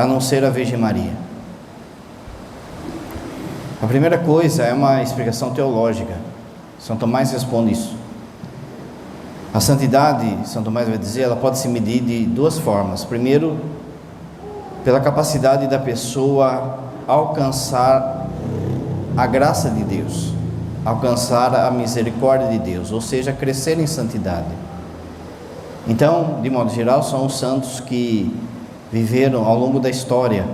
a não ser a Virgem Maria? A primeira coisa é uma explicação teológica. São Tomás responde isso. A santidade, São Tomás vai dizer, ela pode se medir de duas formas. Primeiro, pela capacidade da pessoa alcançar a graça de Deus, alcançar a misericórdia de Deus, ou seja, crescer em santidade. Então, de modo geral, são os santos que viveram ao longo da história.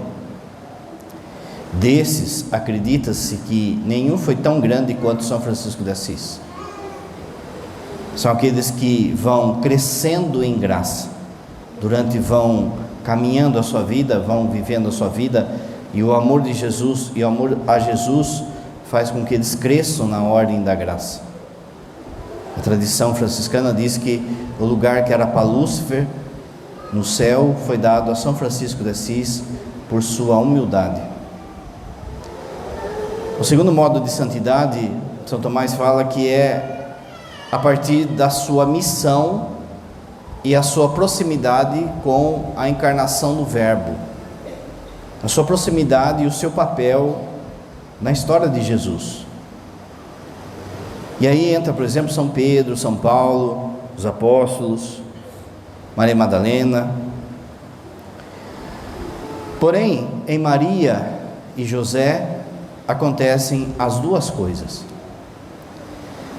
Desses, acredita-se que nenhum foi tão grande quanto São Francisco de Assis. São aqueles que vão crescendo em graça, vão caminhando a sua vida, vão vivendo a sua vida, e o amor de Jesus e o amor a Jesus faz com que eles cresçam na ordem da graça. A tradição franciscana diz que o lugar que era para Lúcifer no céu foi dado a São Francisco de Assis por sua humildade. O segundo modo de santidade, São Tomás fala que é a partir da sua missão e a sua proximidade com a encarnação do Verbo, a sua proximidade e o seu papel na história de Jesus. E aí entra, por exemplo, São Pedro, São Paulo, os apóstolos, Maria Madalena. Porém, em Maria e José acontecem as duas coisas.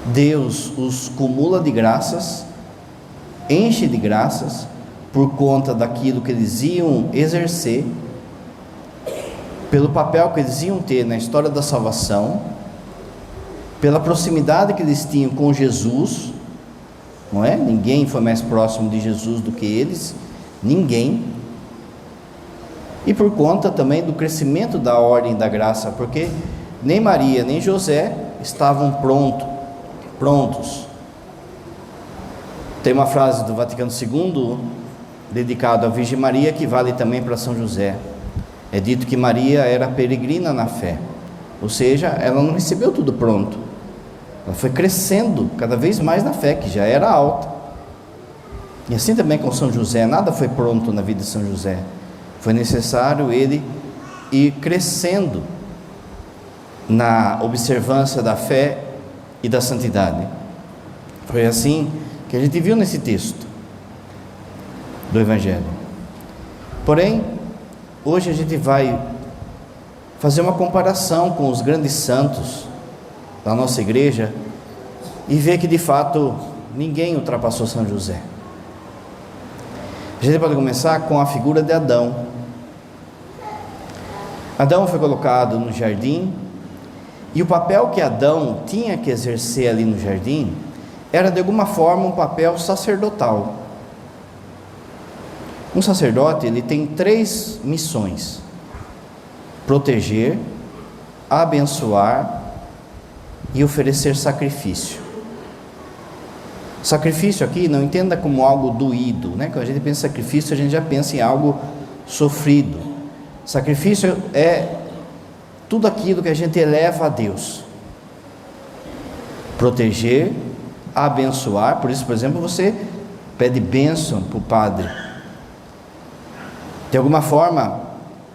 Deus os cumula de graças, enche de graças por conta daquilo que eles iam exercer, pelo papel que eles iam ter na história da salvação, pela proximidade que eles tinham com Jesus, não é? Ninguém foi mais próximo de Jesus do que eles, ninguém. E por conta também do crescimento da ordem da graça, porque nem Maria nem José estavam prontos. Tem uma frase do Vaticano II dedicada à Virgem Maria que vale também para São José. É dito que Maria era peregrina na fé, ou seja, ela não recebeu tudo pronto, ela foi crescendo cada vez mais na fé, que já era alta. E assim também com São José, nada foi pronto na vida de São José, foi necessário ele ir crescendo na observância da fé e da santidade. Foi assim que a gente viu nesse texto do Evangelho. Porém, hoje a gente vai fazer uma comparação com os grandes santos da nossa igreja e ver que de fato ninguém ultrapassou São José. A gente pode começar com a figura de Adão. Adão foi colocado no jardim, e o papel que Adão tinha que exercer ali no jardim era de alguma forma um papel sacerdotal. Um sacerdote, ele tem 3 missões: proteger, abençoar e oferecer sacrifício. Sacrifício aqui não entenda como algo doído, né? Quando a gente pensa em sacrifício, a gente já pensa em algo sofrido. Sacrifício é tudo aquilo que a gente eleva a Deus. Proteger, abençoar, por isso, por exemplo, você pede bênção para o padre. De alguma forma,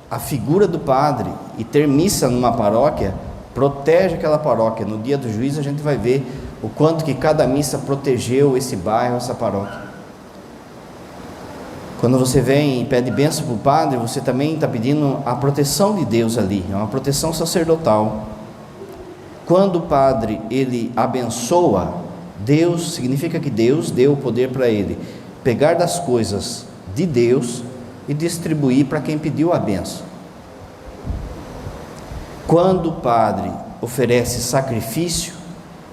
a figura do padre e ter missa numa paróquia protege aquela paróquia. No dia do juízo a gente vai ver o quanto que cada missa protegeu esse bairro, essa paróquia. Quando você vem e pede bênção para o padre, você também está pedindo a proteção de Deus ali, é uma proteção sacerdotal. Quando o padre, ele abençoa, Deus, significa que Deus deu o poder para ele pegar das coisas de Deus e distribuir para quem pediu a bênção. Quando o padre oferece sacrifício,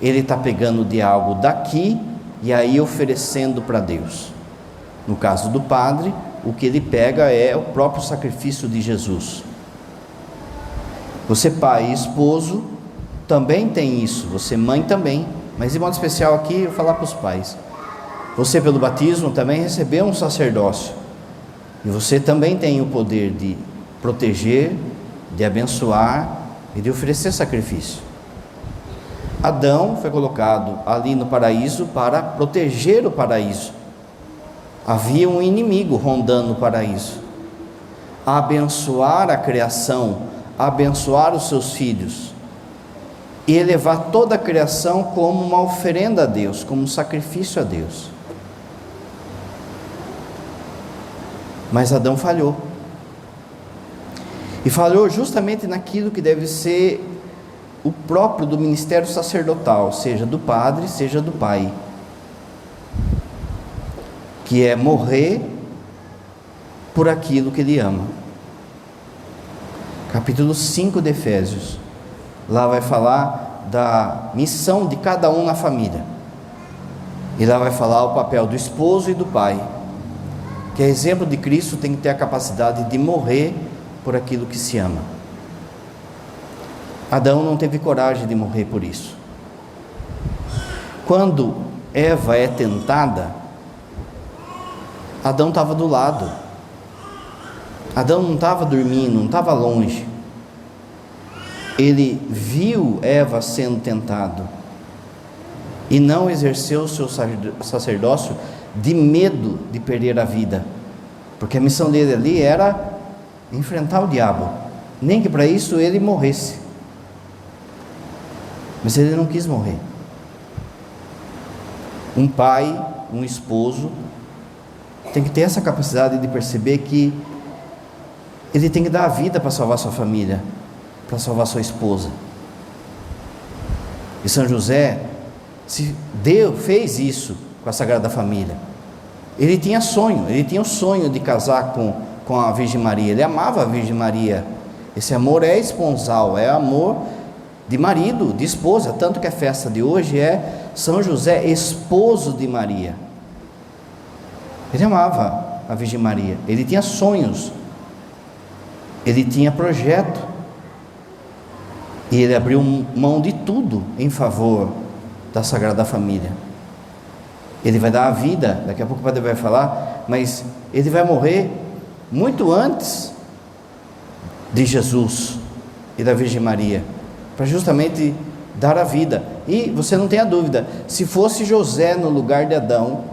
ele está pegando de algo daqui e aí oferecendo para Deus. No caso do padre, o que ele pega é o próprio sacrifício de Jesus. Você, pai e esposo, também tem isso. Você, mãe, também. Mas de modo especial aqui, eu vou falar para os pais. Você, pelo batismo, também recebeu um sacerdócio. E você também tem o poder de proteger, de abençoar e de oferecer sacrifício. Adão foi colocado ali no paraíso para proteger o paraíso. Havia um inimigo rondando o paraíso. a abençoar a criação, a abençoar os seus filhos e elevar toda a criação como uma oferenda a Deus, como um sacrifício a Deus. Mas Adão falhou. E falhou justamente naquilo que deve ser o próprio do ministério sacerdotal, seja do padre, seja do pai, que é morrer por aquilo que ele ama. Capítulo 5 de Efésios, lá vai falar da missão de cada um na família, e lá vai falar o papel do esposo e do pai, que é exemplo de Cristo, tem que ter a capacidade de morrer por aquilo que se ama. Adão não teve coragem de morrer por isso. Quando Eva é tentada, Adão estava do lado. Adão não estava dormindo, não estava longe. Ele viu Eva sendo tentado e não exerceu o seu sacerdócio de medo de perder a vida, porque a missão dele ali era enfrentar o diabo, nem que para isso ele morresse. Mas ele não quis morrer. Um pai, um esposo, tem que ter essa capacidade de perceber que ele tem que dar a vida para salvar sua família, para salvar sua esposa. E São José fez isso com a Sagrada Família. Ele tinha o sonho de casar com a Virgem Maria. Ele amava a Virgem Maria. Esse amor é esponsal, é amor de marido, de esposa, tanto que a festa de hoje é São José, esposo de Maria. Ele amava a Virgem Maria, ele tinha sonhos, ele tinha projeto, e ele abriu mão de tudo em favor da Sagrada Família. Ele vai dar a vida, daqui a pouco o padre vai falar, mas ele vai morrer muito antes de Jesus e da Virgem Maria, para justamente dar a vida. E você não tenha dúvida, se fosse José no lugar de Adão,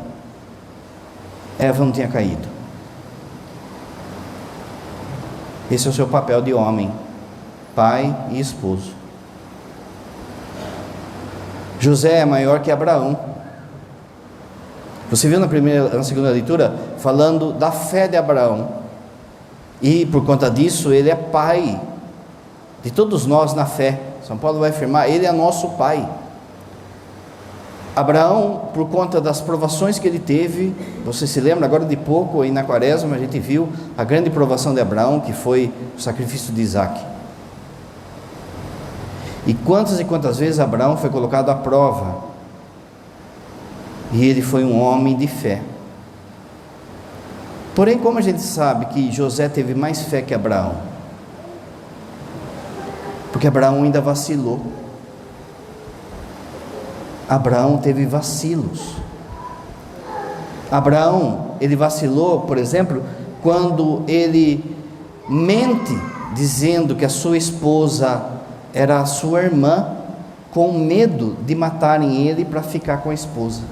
Eva não tinha caído. Esse é o seu papel de homem, pai e esposo. José é maior que Abraão. Você viu na segunda leitura, falando da fé de Abraão, e por conta disso, ele é pai de todos nós na fé. São Paulo vai afirmar, ele é nosso pai. Abraão, por conta das provações que ele teve, você se lembra agora de pouco, aí na quaresma, a gente viu a grande provação de Abraão, que foi o sacrifício de Isaac. E quantas vezes Abraão foi colocado à prova, e ele foi um homem de fé. Porém, como a gente sabe que José teve mais fé que Abraão? Porque Abraão ainda vacilou. Abraão teve vacilos. Abraão, ele vacilou, por exemplo, quando ele mente, dizendo que a sua esposa era a sua irmã, com medo de matarem ele para ficar com a esposa.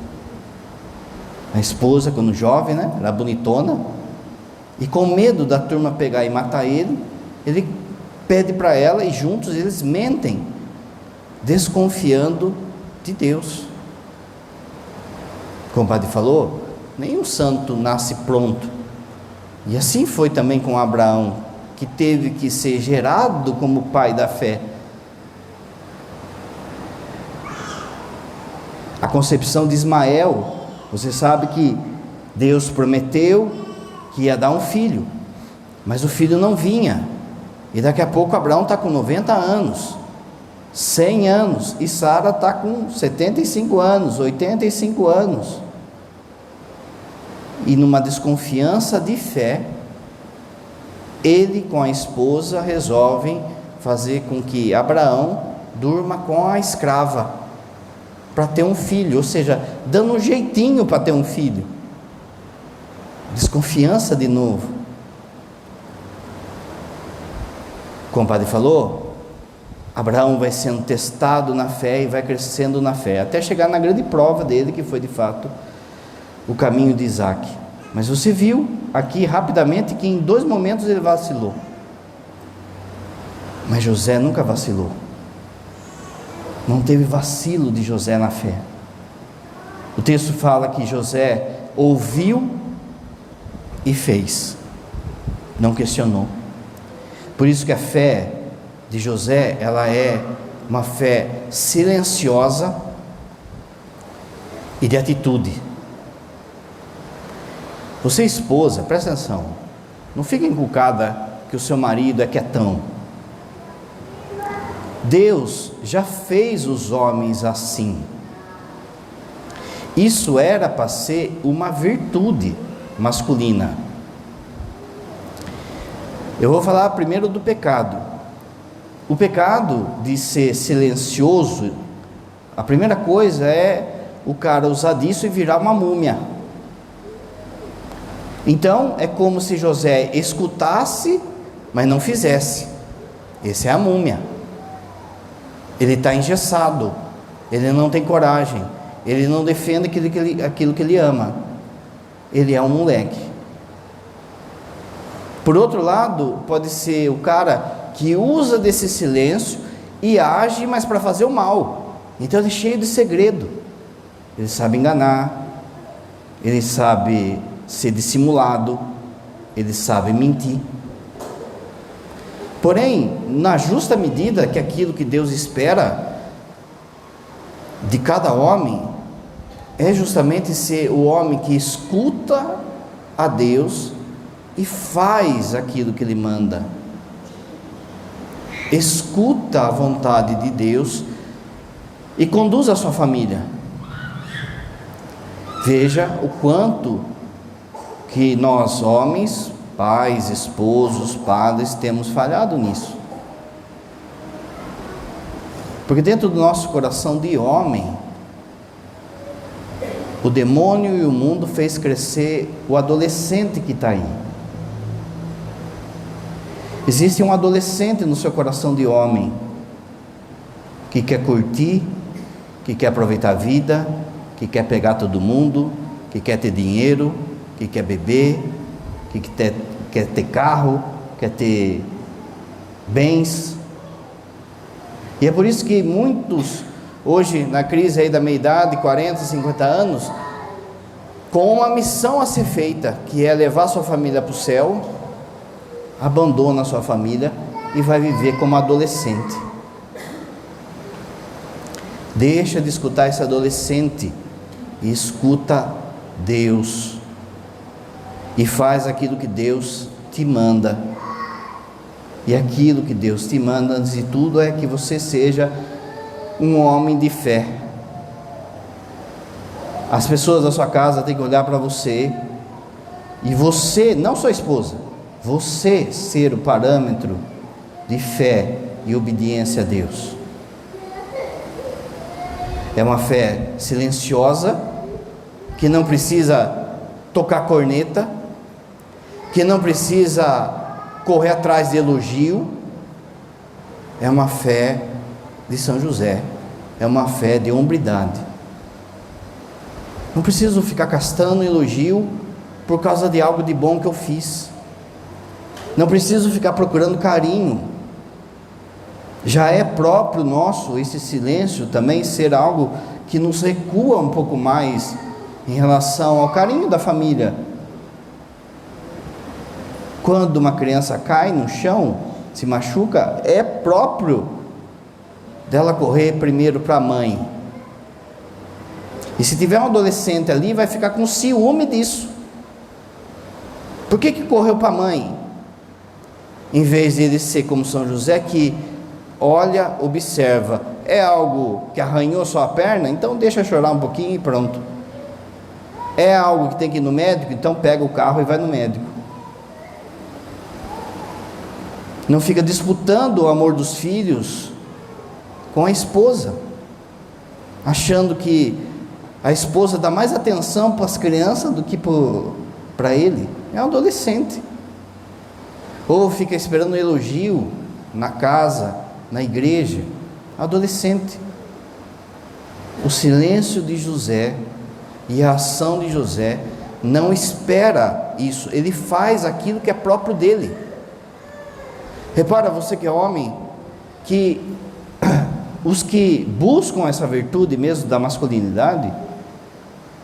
A esposa, quando jovem, né, era bonitona, e com medo da turma pegar e matar ele, ele pede para ela, e juntos eles mentem, desconfiando de Deus. Como o padre falou, nenhum santo nasce pronto, e assim foi também com Abraão, que teve que ser gerado como pai da fé. A concepção de Ismael, você sabe que Deus prometeu que ia dar um filho, mas o filho não vinha, e daqui a pouco Abraão está com 90 anos, 100 anos, e Sara está com 75 anos, 85 anos, e numa desconfiança de fé, ele com a esposa resolvem fazer com que Abraão durma com a escrava, para ter um filho, ou seja, dando um jeitinho para ter um filho. Desconfiança de novo. Como o padre falou, Abraão vai sendo testado na fé e vai crescendo na fé, até chegar na grande prova dele, que foi de fato o caminho de Isaac. Mas você viu aqui rapidamente que em 2 momentos ele vacilou. Mas José nunca vacilou. Não teve vacilo de José na fé. O texto fala que José ouviu e fez, não questionou. Por isso que a fé de José, ela é uma fé silenciosa e de atitude. Você esposa, presta atenção, não fique inculcada que o seu marido é quietão. Deus já fez os homens assim. Isso era para ser uma virtude masculina. Eu vou falar primeiro do pecado. O pecado de ser silencioso, a primeira coisa é o cara usar disso e virar uma múmia. Então é como se José escutasse, mas não fizesse. Essa é a múmia. Ele está engessado, ele não tem coragem, ele não defende aquilo que ele ama. Ele é um moleque. Por outro lado, pode ser o cara que usa desse silêncio e age, mas para fazer o mal. Então ele é cheio de segredo. Ele sabe enganar, ele sabe ser dissimulado, ele sabe mentir. Porém, na justa medida que aquilo que Deus espera de cada homem é justamente ser o homem que escuta a Deus e faz aquilo que Ele manda. Escuta a vontade de Deus e conduz a sua família. Veja o quanto que nós homens, pais, esposos, padres, temos falhado nisso. Porque dentro do nosso coração de homem, o demônio e o mundo fez crescer o adolescente que está aí. Existe um adolescente no seu coração de homem, que quer curtir, que quer aproveitar a vida, que quer pegar todo mundo, que quer ter dinheiro, que quer beber, que quer ter carro, quer ter bens. E é por isso que muitos, hoje na crise aí da meia-idade, 40, 50 anos, com uma missão a ser feita, que é levar sua família para o céu, abandona a sua família e vai viver como adolescente. Deixa de escutar esse adolescente e escuta Deus. E faz aquilo que Deus te manda. E aquilo que Deus te manda, antes de tudo, é que você seja um homem de fé. As pessoas da sua casa têm que olhar para você, e você, não sua esposa, você ser o parâmetro de fé e obediência a Deus. É uma fé silenciosa, que não precisa tocar corneta, que não precisa correr atrás de elogio. É uma fé de São José, é uma fé de hombridade. Não preciso ficar gastando elogio por causa de algo de bom que eu fiz. Não preciso ficar procurando carinho. Já é próprio nosso esse silêncio também ser algo que nos recua um pouco mais em relação ao carinho da família. Quando uma criança cai no chão, se machuca, é próprio dela correr primeiro para a mãe. E se tiver um adolescente ali, vai ficar com ciúme disso. Por que correu para a mãe? Em vez de ele ser como São José, que olha, observa, é algo que arranhou sua perna, então deixa chorar um pouquinho e pronto. É algo que tem que ir no médico, então pega o carro e vai no médico. Não fica disputando o amor dos filhos com a esposa, achando que a esposa dá mais atenção para as crianças do que para ele. É um adolescente. Ou fica esperando um elogio na casa, na igreja. Adolescente. O silêncio de José e a ação de José não espera isso, ele faz aquilo que é próprio dele. Repara, você que é homem, que os que buscam essa virtude mesmo da masculinidade,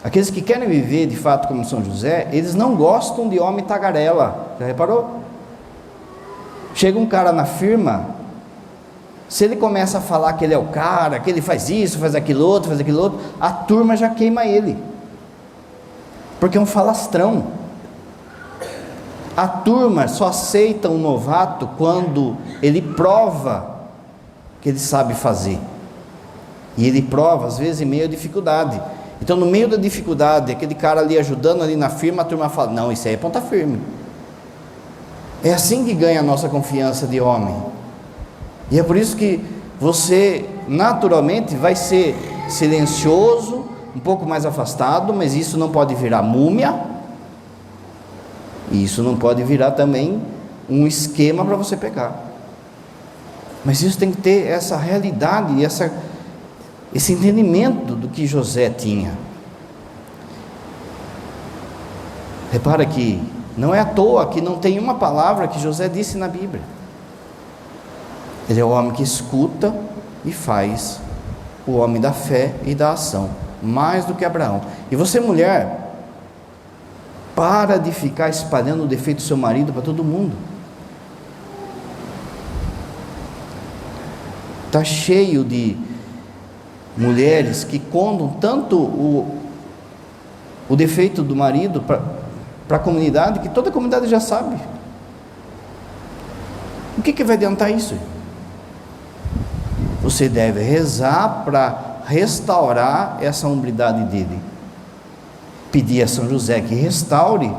aqueles que querem viver de fato como São José, eles não gostam de homem tagarela. Já reparou? Chega um cara na firma, se ele começa a falar que ele é o cara, que ele faz isso, faz aquilo outro, a turma já queima ele, porque é um falastrão. A turma só aceita um novato quando ele prova que ele sabe fazer, e ele prova às vezes em meio à dificuldade. Então, no meio da dificuldade, aquele cara ali ajudando ali na firma, a turma fala: não, isso aí é ponta firme. É assim que ganha a nossa confiança de homem. E é por isso que você naturalmente vai ser silencioso, um pouco mais afastado, mas isso não pode virar múmia, e isso não pode virar também um esquema para você pecar. Mas isso tem que ter essa realidade e esse entendimento do que José tinha. Repara que não é à toa que não tem uma palavra que José disse na Bíblia. Ele é o homem que escuta e faz, o homem da fé e da ação, mais do que Abraão. E você, mulher, para de ficar espalhando o defeito do seu marido para todo mundo. Está cheio de mulheres que contam tanto o defeito do marido para a comunidade, que toda a comunidade já sabe. O que vai adiantar isso? Você deve rezar para restaurar essa hombridade dele, pedir a São José que restaure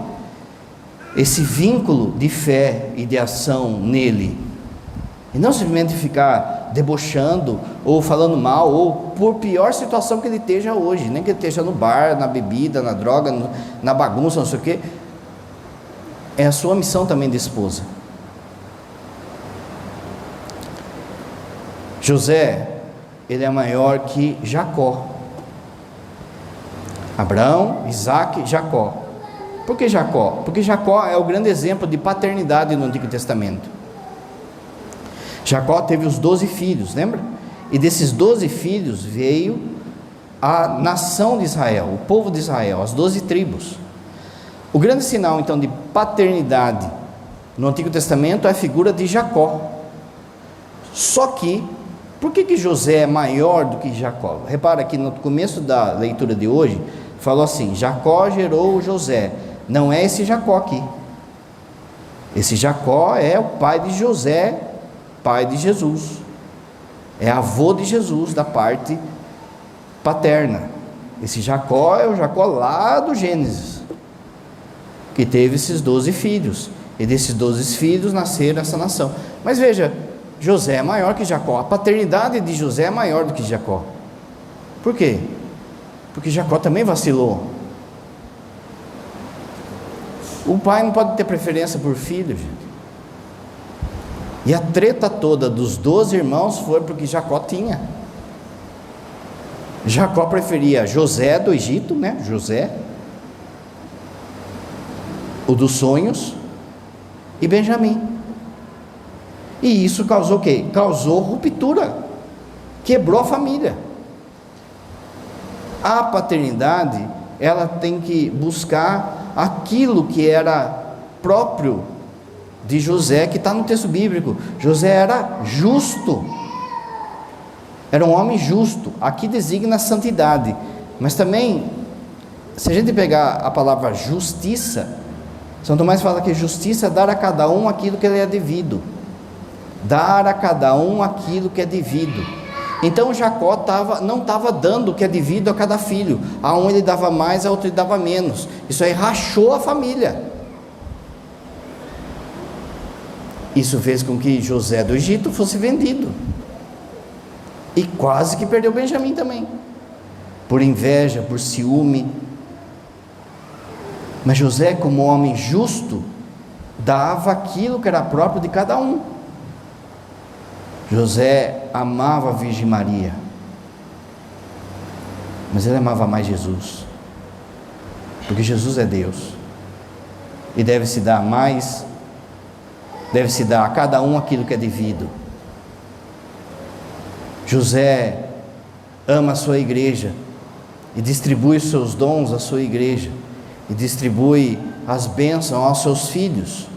esse vínculo de fé e de ação nele, e não simplesmente ficar debochando ou falando mal, ou por pior situação que ele esteja hoje, nem que ele esteja no bar, na bebida, na droga, na bagunça, não sei o que. É a sua missão também de esposa. José, ele é maior que Jacó. Abraão, Isaac, Jacó. Por que Jacó? Porque Jacó é o grande exemplo de paternidade no Antigo Testamento. Jacó teve os 12 filhos, lembra? E desses 12 filhos veio a nação de Israel, o povo de Israel, as 12 tribos. O grande sinal então de paternidade no Antigo Testamento é a figura de Jacó. Só que, por que José é maior do que Jacó? Repara que no começo da leitura de hoje, falou assim: Jacó gerou José. Não é esse Jacó aqui. Esse Jacó é o pai de José, pai de Jesus. É avô de Jesus da parte paterna. Esse Jacó é o Jacó lá do Gênesis, que teve esses 12 filhos. E desses 12 filhos nasceram essa nação. Mas veja, José é maior que Jacó. A paternidade de José é maior do que Jacó. Por quê? Porque Jacó também vacilou. O pai não pode ter preferência por filho, gente. E a treta toda dos 12 irmãos foi porque Jacó tinha. Jacó preferia José do Egito, né? José, o dos sonhos, e Benjamim. E isso causou o quê? Causou ruptura, quebrou a família. A paternidade, ela tem que buscar aquilo que era próprio de José, que está no texto bíblico. José era justo, era um homem justo. Aqui designa a santidade, mas também, se a gente pegar a palavra justiça, São Tomás fala que justiça é dar a cada um aquilo que lhe é devido. Dar a cada um aquilo que é devido. Então Jacó não estava dando o que é devido a cada filho. A um ele dava mais, a outro ele dava menos. Isso aí rachou a família. Isso fez com que José do Egito fosse vendido. E quase que perdeu Benjamim também, por inveja, por ciúme. Mas José, como homem justo, dava aquilo que era próprio de cada um. José amava a Virgem Maria, mas ele amava mais Jesus. porque Jesus é Deus, e deve-se dar a cada um aquilo que é devido. José ama a sua igreja, e distribui os seus dons à sua igreja, e distribui as bênçãos aos seus filhos.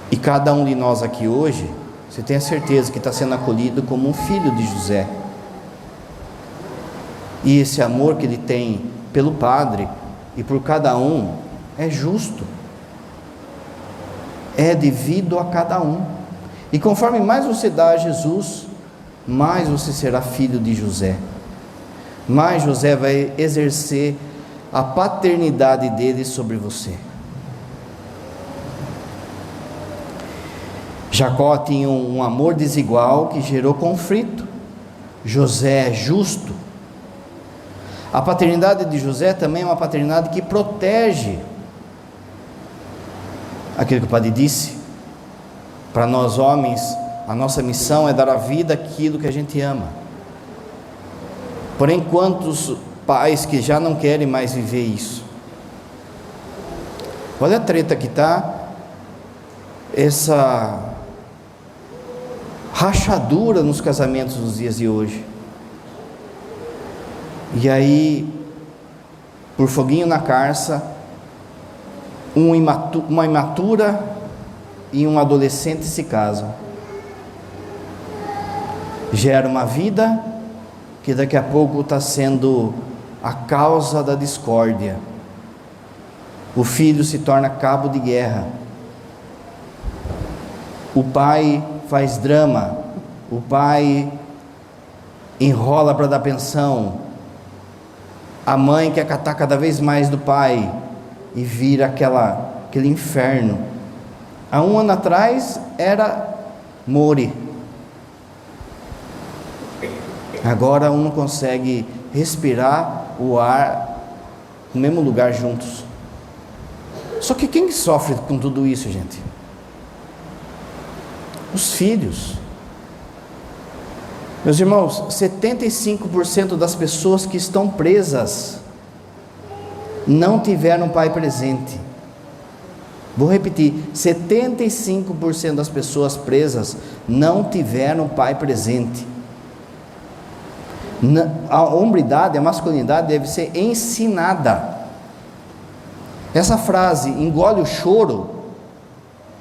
E cada um de nós aqui hoje, você tem a certeza que está sendo acolhido como um filho de José. E esse amor que ele tem pelo Padre e por cada um é justo, é devido a cada um. E conforme mais você dá a Jesus, mais você será filho de José, mais José vai exercer a paternidade dele sobre você. Jacó tinha um amor desigual que gerou conflito. José é justo. A paternidade de José também é uma paternidade que protege aquilo que o Padre disse. Para nós homens, a nossa missão é dar à vida aquilo que a gente ama. Porém, quantos pais que já não querem mais viver isso? Olha a treta que está, essa rachadura nos casamentos nos dias de hoje. E aí, por foguinho na carça, uma imatura e um adolescente se casam. Gera uma vida que daqui a pouco está sendo a causa da discórdia. O filho se torna cabo de guerra. O pai faz drama, o pai enrola para dar pensão, a mãe quer catar cada vez mais do pai, e vira aquele inferno. Há um ano atrás era more, agora um não consegue respirar o ar no mesmo lugar juntos. Só que quem sofre com tudo isso, gente? Os filhos. Meus irmãos, 75% das pessoas que estão presas não tiveram um pai presente. Vou repetir, 75% das pessoas presas não tiveram um pai presente. A hombridade, a masculinidade deve ser ensinada. Essa frase, engole o choro,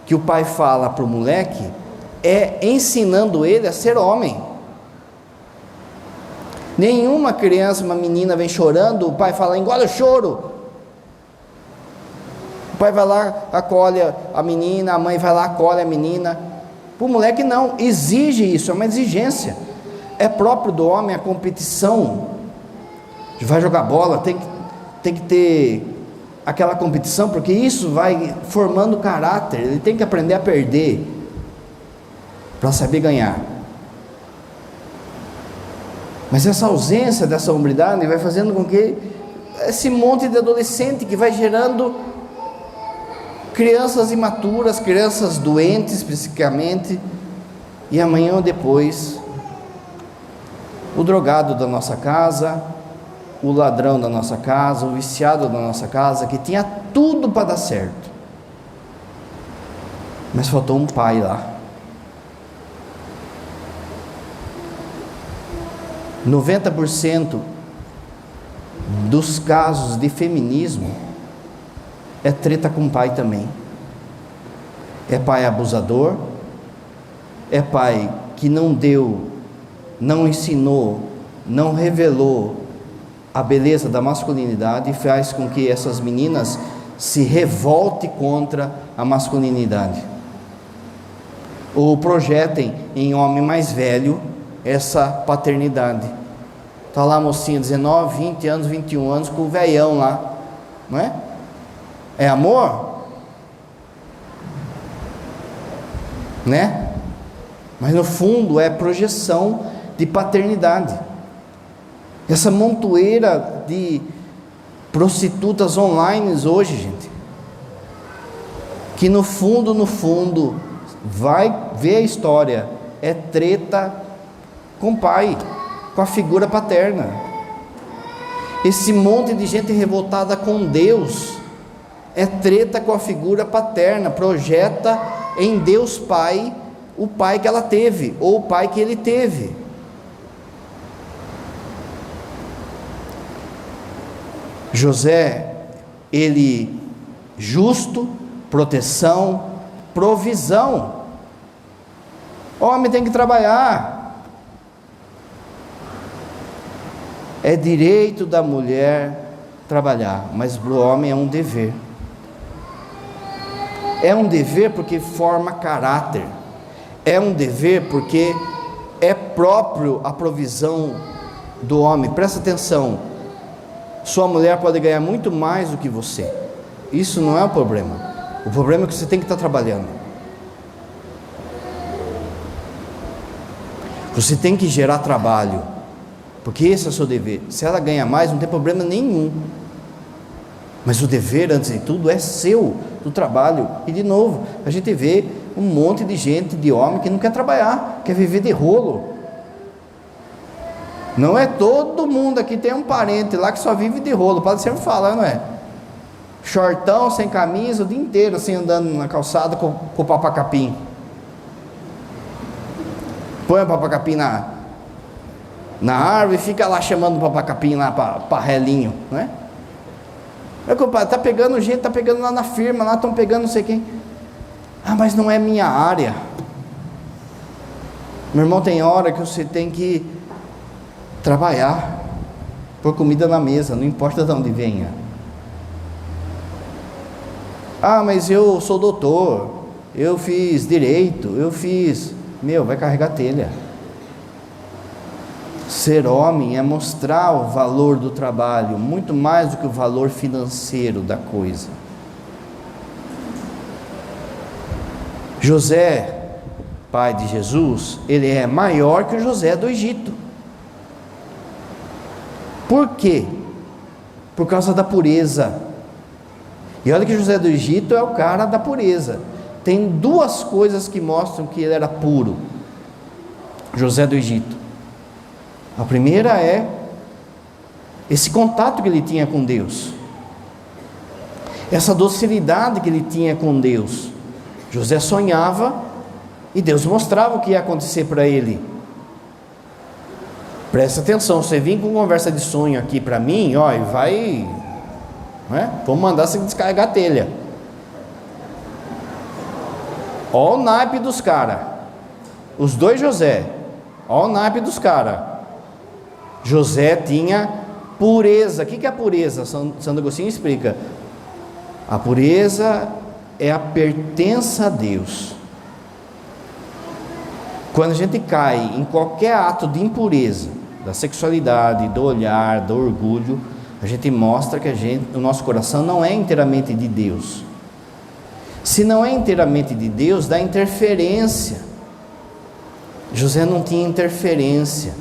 que o pai fala para o moleque, é ensinando ele a ser homem. Nenhuma criança, uma menina vem chorando, o pai fala, engole o choro. O pai vai lá, acolhe a menina, a mãe vai lá, acolhe a menina. Para o moleque não, exige isso, é uma exigência. É próprio do homem a competição. Vai jogar bola, tem que ter aquela competição, porque isso vai formando caráter. Ele tem que aprender a perder para saber ganhar. Mas essa ausência dessa hombridade vai fazendo com que esse monte de adolescente que vai gerando crianças imaturas, crianças doentes psiquicamente, e amanhã ou depois o drogado da nossa casa, o ladrão da nossa casa, o viciado da nossa casa, que tinha tudo para dar certo, mas faltou um pai lá. 90% dos casos de feminismo é treta com pai também. É pai abusador, é pai que não deu, não ensinou, não revelou a beleza da masculinidade, e faz com que essas meninas se revoltem contra a masculinidade, ou projetem em homem mais velho essa paternidade. Está lá a mocinha, 19, 20 anos, 21 anos, com o velhão lá, não é? É amor? Né? Mas no fundo é projeção de paternidade. Essa montoeira de prostitutas online hoje, gente, que no fundo, vai ver a história, é treta com o pai, com a figura paterna. Esse monte de gente revoltada com Deus é treta com a figura paterna, projeta em Deus Pai o pai que ela teve, ou o pai que ele teve. José, ele justo, proteção, provisão. O homem tem que trabalhar. É direito da mulher trabalhar, mas para o homem é um dever. É um dever porque forma caráter. É um dever porque é próprio a provisão do homem. Presta atenção. Sua mulher pode ganhar muito mais do que você. Isso não é o problema. O problema é que você tem que estar trabalhando. Você tem que gerar trabalho, porque esse é o seu dever. Se ela ganha mais, não tem problema nenhum. Mas o dever, antes de tudo, é seu, do trabalho. E de novo, a gente vê um monte de gente, de homem, que não quer trabalhar, quer viver de rolo. Não é todo mundo aqui, tem um parente lá que só vive de rolo. O padre sempre fala, não é? Shortão, sem camisa, o dia inteiro assim, andando na calçada com o papacapim. Põe o papacapim na árvore e fica lá chamando o papacapim lá para relinho, não é? É que o padre está pegando gente, está pegando lá na firma, lá estão pegando não sei quem. Ah, mas não é minha área. Meu irmão, tem hora que você tem que trabalhar por comida na mesa, não importa de onde venha. Ah, mas eu sou doutor, eu fiz direito, eu fiz... Meu, vai carregar telha. Ser homem é mostrar o valor do trabalho, muito mais do que o valor financeiro da coisa. José, pai de Jesus, ele é maior que o José do Egito. Por quê? Por causa da pureza. E olha que José do Egito é o cara da pureza. Tem duas coisas que mostram que ele era puro. José do Egito. A primeira é esse contato que ele tinha com Deus. Essa docilidade que ele tinha com Deus. José sonhava e Deus mostrava o que ia acontecer para ele. Presta atenção, você vem com conversa de sonho aqui para mim, ó, e vai, né? Vamos mandar você descarregar a telha. Ó o naipe dos caras. Os dois José. Ó o naipe dos caras. José tinha pureza. O que é a pureza? Santo Agostinho explica. A pureza é a pertença a Deus. Quando a gente cai em qualquer ato de impureza, da sexualidade, do olhar, do orgulho, a gente mostra que o nosso coração não é inteiramente de Deus. Se não é inteiramente de Deus, dá interferência. José não tinha interferência.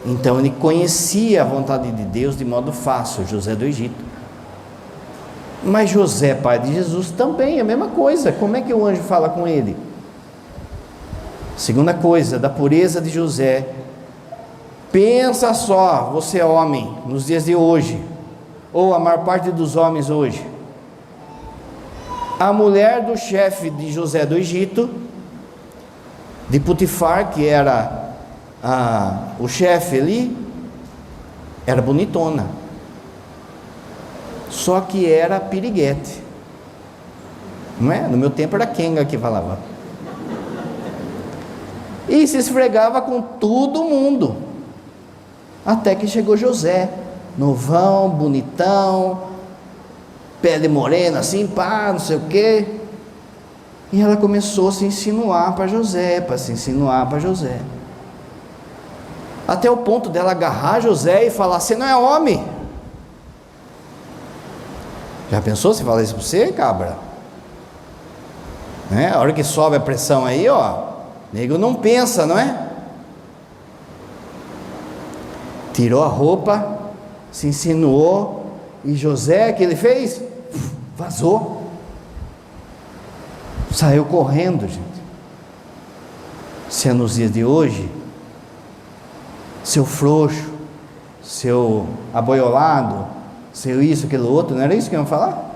Então ele conhecia a vontade de Deus de modo fácil, José do Egito. Mas José, pai de Jesus, também é a mesma coisa. Como é que o anjo fala com ele? Segunda coisa, da pureza de José. Pensa só, você é homem, nos dias de hoje, ou a maior parte dos homens hoje. A mulher do chefe de José do Egito, de Potifar, que era o chefe ali, era bonitona. Só que era piriguete. Não é? No meu tempo era Kenga que falava. E se esfregava com todo mundo. Até que chegou José, novão, bonitão, pele morena, assim, pá, não sei o quê. E ela começou a se insinuar para José, Até o ponto dela agarrar José e falar: você não é homem. Já pensou se falar isso para você, cabra? A hora que sobe a pressão aí, ó, nego não pensa, não é? Tirou a roupa, se insinuou, e José, o que ele fez? Vazou. Saiu correndo, gente. Se é nos dias de hoje, seu frouxo, seu aboiolado, seu isso, aquilo outro, não era isso que iam falar?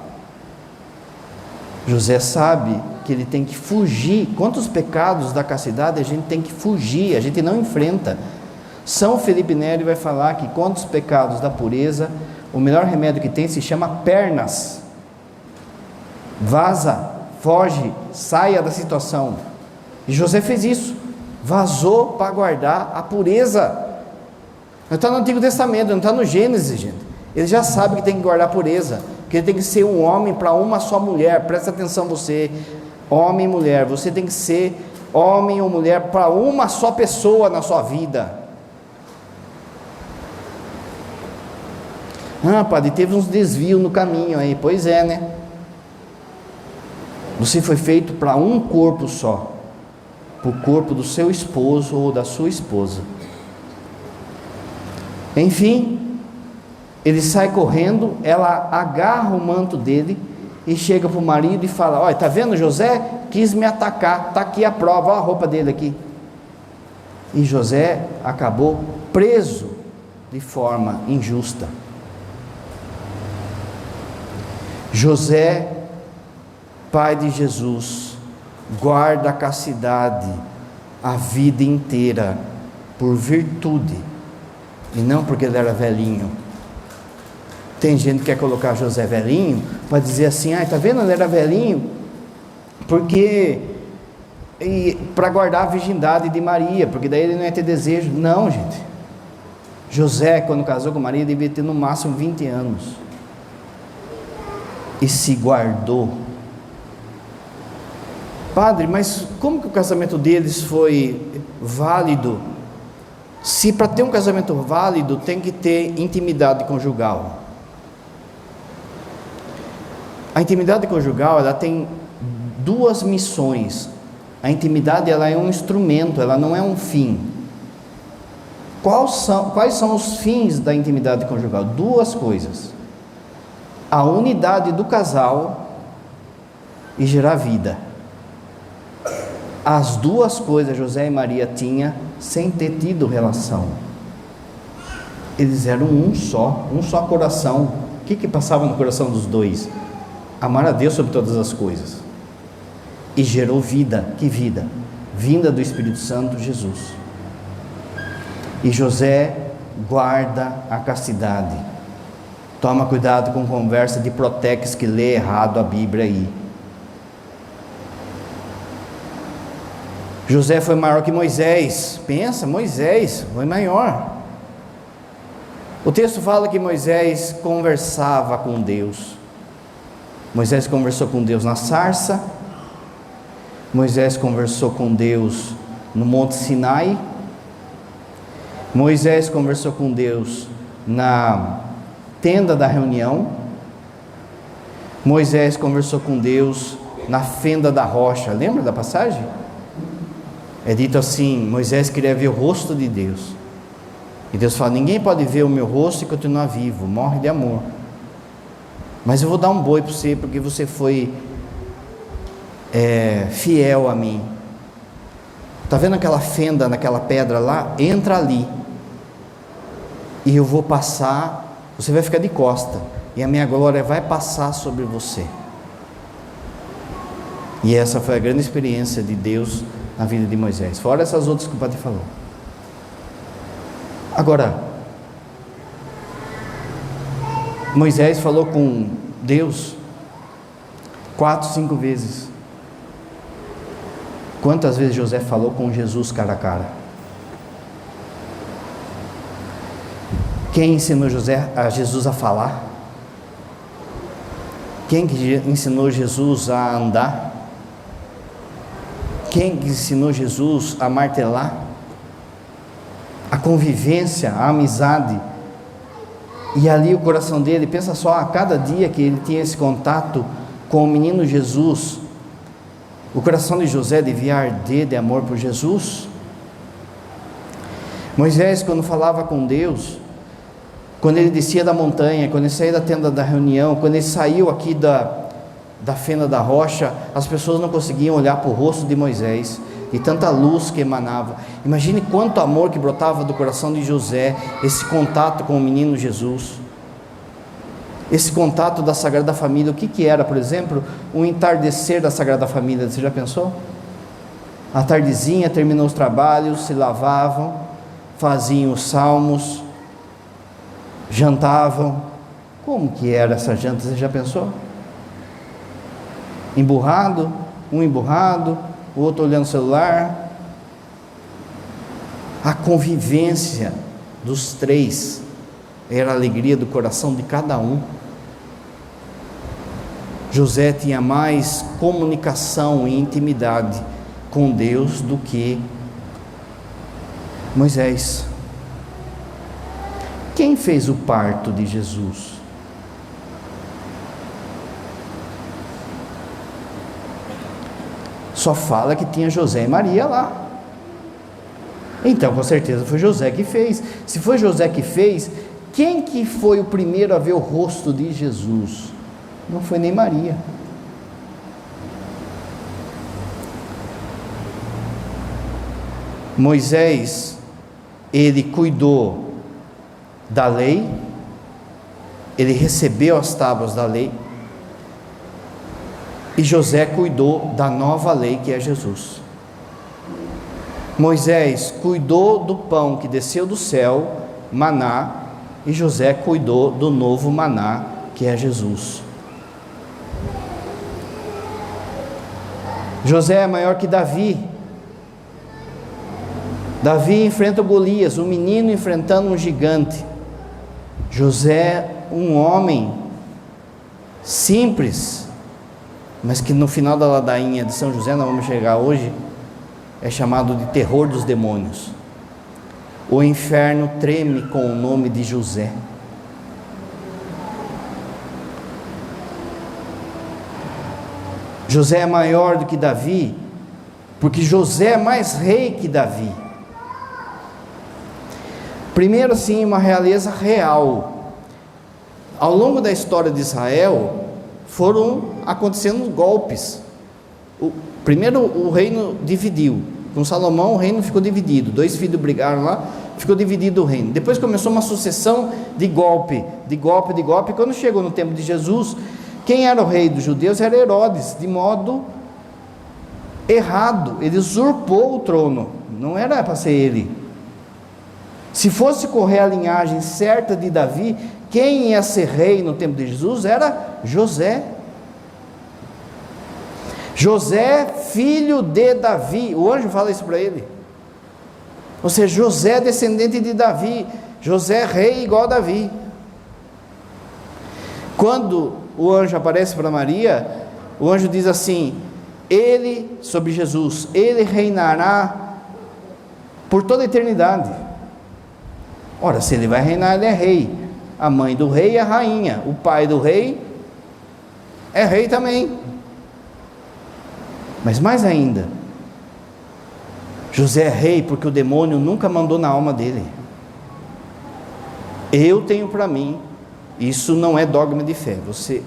José sabe que ele tem que fugir. Quantos pecados da castidade a gente tem que fugir, a gente não enfrenta. São Felipe Neri vai falar que quantos pecados da pureza, o melhor remédio que tem se chama pernas. Vaza, foge, saia da situação. E José fez isso, vazou para guardar a pureza. Não está no Antigo Testamento, não está no Gênesis, gente. Ele já sabe que tem que guardar a pureza, que ele tem que ser um homem para uma só mulher. Presta atenção você, homem e mulher, você tem que ser homem ou mulher para uma só pessoa na sua vida. Ah, padre, teve uns desvios no caminho aí. Pois é, né? Você foi feito para um corpo só, para o corpo do seu esposo ou da sua esposa. Enfim, ele sai correndo, ela agarra o manto dele e chega para o marido e fala: olha, está vendo, José quis me atacar, está aqui a prova, olha a roupa dele aqui. E José acabou preso de forma injusta. José, pai de Jesus, guarda a castidade a vida inteira por virtude e não porque ele era velhinho. Tem gente que quer colocar José velhinho para dizer assim: ah, está vendo, ele era velhinho porque para guardar a virgindade de Maria, porque daí ele não ia ter desejo. Não, gente. José, quando casou com Maria, devia ter no máximo 20 anos e se guardou. Padre, mas como que o casamento deles foi válido? Se para ter um casamento válido tem que ter intimidade conjugal. A intimidade conjugal, ela tem duas missões. A intimidade, ela é um instrumento, ela não é um fim. Quais são os fins da intimidade conjugal? Duas coisas: a unidade do casal e gerar vida. As duas coisas José e Maria tinham sem ter tido relação. Eles eram um só coração. O que passava no coração dos dois? Amar a Deus sobre todas as coisas. E gerou vida. Que vida? Vinda do Espírito Santo, Jesus. E José guarda a castidade. Toma cuidado com conversa de protex que lê errado a Bíblia aí. José foi maior que Moisés. Pensa, Moisés foi maior. O texto fala que Moisés conversava com Deus. Moisés conversou com Deus na sarça. Moisés conversou com Deus no Monte Sinai. Moisés conversou com Deus na tenda da reunião. Moisés conversou com Deus na fenda da rocha. Lembra da passagem? É dito assim: Moisés queria ver o rosto de Deus. E Deus fala: ninguém pode ver o meu rosto e continuar vivo, morre de amor. Mas eu vou dar um boi para você, porque você foi fiel a mim. Está vendo aquela fenda naquela pedra lá? Entra ali. E eu vou passar, você vai ficar de costa. E a minha glória vai passar sobre você. E essa foi a grande experiência de Deus na vida de Moisés, fora essas outras que o padre falou. Agora, Moisés falou com Deus 4, 5 vezes. Quantas vezes José falou com Jesus cara a cara? Quem ensinou Jesus a falar? Quem que ensinou Jesus a andar? Quem ensinou Jesus a martelar? A convivência, a amizade. E ali o coração dele, pensa só, a cada dia que ele tinha esse contato com o menino Jesus, o coração de José devia arder de amor por Jesus. Moisés, quando falava com Deus, quando ele descia da montanha, quando ele saía da tenda da reunião, quando ele saiu aqui da fenda da rocha, as pessoas não conseguiam olhar para o rosto de Moisés, de tanta luz que emanava. Imagine quanto amor que brotava do coração de José, esse contato com o menino Jesus, esse contato da Sagrada Família. O que era, por exemplo, o entardecer da Sagrada Família? Você já pensou? À tardezinha, terminou os trabalhos, se lavavam, faziam os salmos, jantavam. Como que era essa janta? Você já pensou? Emburrado, um emburrado, o outro olhando o celular. A convivência dos três era a alegria do coração de cada um. José tinha mais comunicação e intimidade com Deus do que Moisés. Quem fez o parto de Jesus? Só fala que tinha José e Maria lá. Então, com certeza foi José que fez. Se foi José que fez, quem que foi o primeiro a ver o rosto de Jesus? Não foi nem Maria. Moisés, ele cuidou da lei, ele recebeu as tábuas da lei, e José cuidou da nova lei que é Jesus. Moisés cuidou do pão que desceu do céu, maná, e José cuidou do novo maná que é Jesus. José é maior que Davi. Davi enfrenta o Golias, um menino enfrentando um gigante. José, um homem simples, mas que no final da ladainha de São José, nós vamos chegar hoje, é chamado de terror dos demônios. O inferno treme com o nome de José. José é maior do que Davi, porque José é mais rei que Davi. Primeiro, sim, uma realeza real. Ao longo da história de Israel, foram acontecendo golpes. Primeiro, o reino dividiu. Com Salomão, o reino ficou dividido. 2 filhos brigaram lá, ficou dividido o reino. Depois começou uma sucessão de golpe. Quando chegou no tempo de Jesus, quem era o rei dos judeus era Herodes, de modo errado. Ele usurpou o trono. Não era para ser ele. Se fosse correr a linhagem certa de Davi, quem ia ser rei no tempo de Jesus era José. José, filho de Davi. O anjo fala isso para ele. Ou seja, José descendente de Davi. José rei igual a Davi. Quando o anjo aparece para Maria, o anjo diz assim: ele, sobre Jesus, ele reinará por toda a eternidade. Ora, se ele vai reinar, ele é rei. A mãe do rei é rainha. O pai do rei é rei também. Mas mais ainda, José é rei porque o demônio nunca mandou na alma dele. Eu tenho para mim, isso não é dogma de fé.